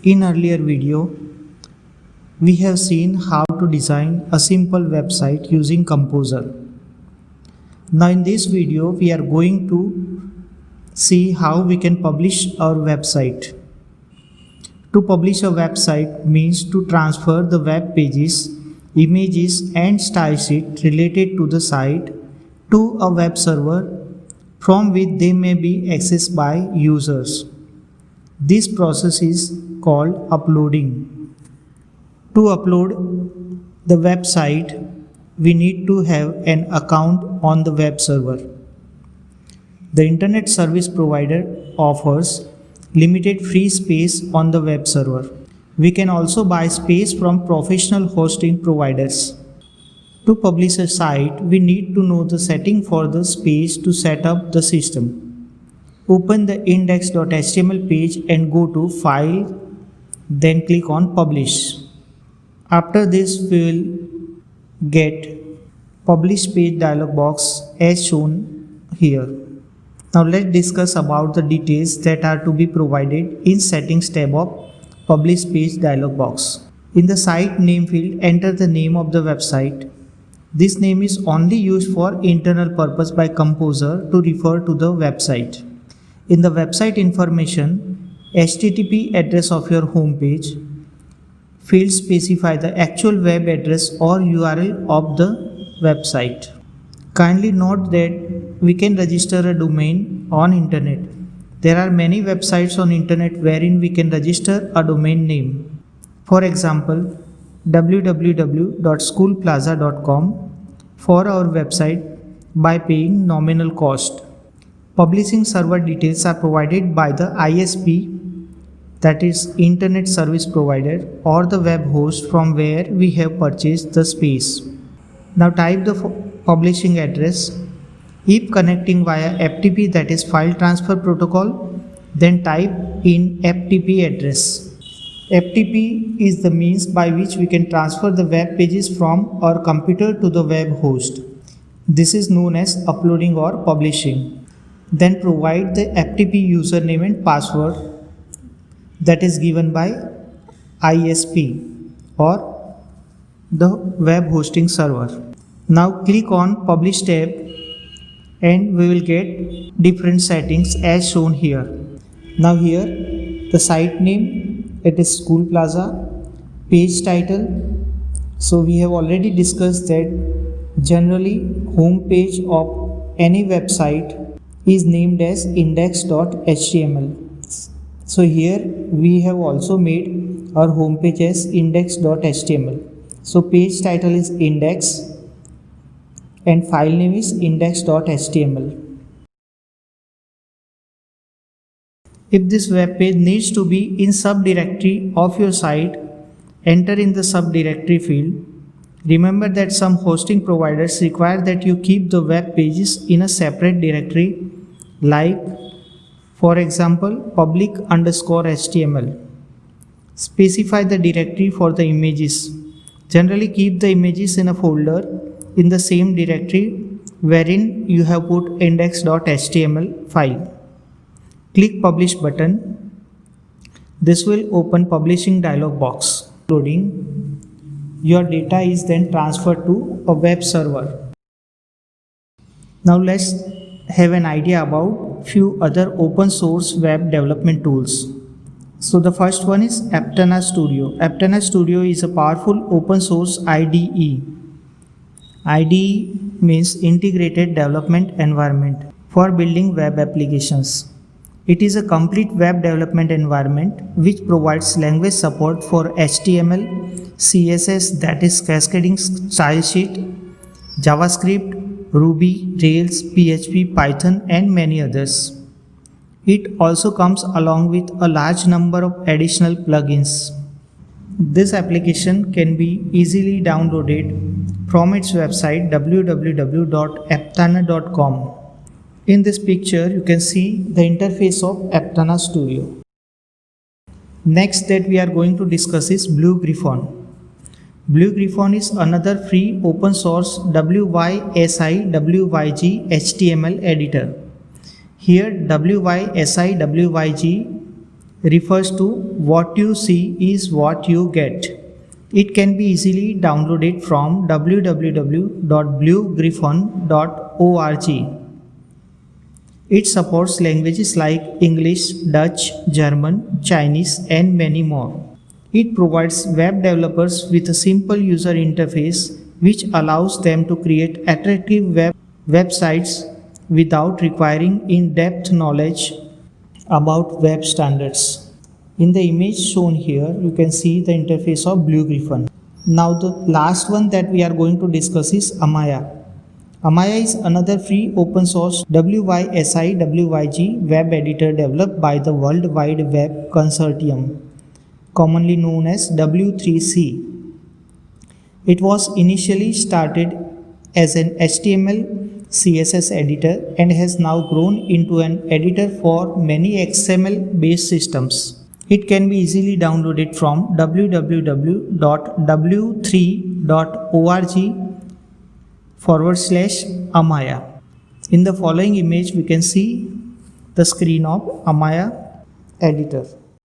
In earlier video, we have seen how to design a simple website using Composer. Now in this video, we are going to see how we can publish our website. To publish a website means to transfer the web pages, images and style sheet related to the site to a web server from which they may be accessed by users. This process is called uploading. To upload the website, we need to have an account on the web server. The internet service provider offers limited free space on the web server. We can also buy space from professional hosting providers. To publish a site, we need to know the setting for the space to set up the system. Open the index.html page and go to File, then click on Publish. After this, we will get Publish Page dialog box as shown here. Now let's discuss about the details that are to be provided in Settings tab of Publish Page dialog box. In the site name field, enter the name of the website. This name is only used for internal purpose by Composer to refer to the website. In the website information, HTTP address of your home page, fields specify the actual web address or URL of the website. Kindly note that we can register a domain on internet. There are many websites on internet wherein we can register a domain name. For example, www.schoolplaza.com for our website by paying nominal cost. Publishing server details are provided by the ISP, that is Internet Service Provider, or the web host from where we have purchased the space. Now type the publishing address. If connecting via FTP, that is File Transfer Protocol, then type in FTP address. FTP is the means by which we can transfer the web pages from our computer to the web host. This is known as uploading or publishing. Then provide the FTP username and password that is given by ISP or the web hosting server. Now click on Publish tab and we will get different settings as shown here. Now here the site name, it is School Plaza. Page title, so we have already discussed that generally home page of any website is named as index.html. So here we have also made our home page as index.html. So page title is index and file name is index.html. If this web page needs to be in subdirectory of your site, enter in the subdirectory field. Remember that some hosting providers require that you keep the web pages in a separate directory, like for example public_html. Specify the directory for the images. Generally keep the images in a folder in the same directory wherein you have put index.html file. Click Publish button. This will open Publishing dialog box. Loading. Your data is then transferred to a web server. Now let's have an idea about few other open source web development tools. So the first one is Aptana Studio. Aptana Studio is a powerful open source IDE. IDE means Integrated Development Environment for building web applications. It is a complete web development environment which provides language support for HTML, CSS, that is cascading style sheet, JavaScript, Ruby, Rails, PHP, Python and many others. It also comes along with a large number of additional plugins. This application can be easily downloaded from its website www.aptana.com. In this picture, you can see the interface of Aptana Studio. Next that we are going to discuss is Blue Griffon. Blue Griffon is another free open source WYSI/WYG HTML editor. Here WYSI/WYG refers to what you see is what you get. It can be easily downloaded from www.bluegriffon.org. It supports languages like English, Dutch, German, Chinese, and many more. It provides web developers with a simple user interface which allows them to create attractive websites without requiring in-depth knowledge about web standards. In the image shown here, you can see the interface of Blue Griffon. Now the last one that we are going to discuss is Amaya. Amaya is another free open source WYSIWYG web editor developed by the World Wide Web Consortium, commonly known as W3C. It was initially started as an HTML CSS editor and has now grown into an editor for many XML based systems. It can be easily downloaded from www.w3.org/Amaya. In the following image, we can see the screen of Amaya editor.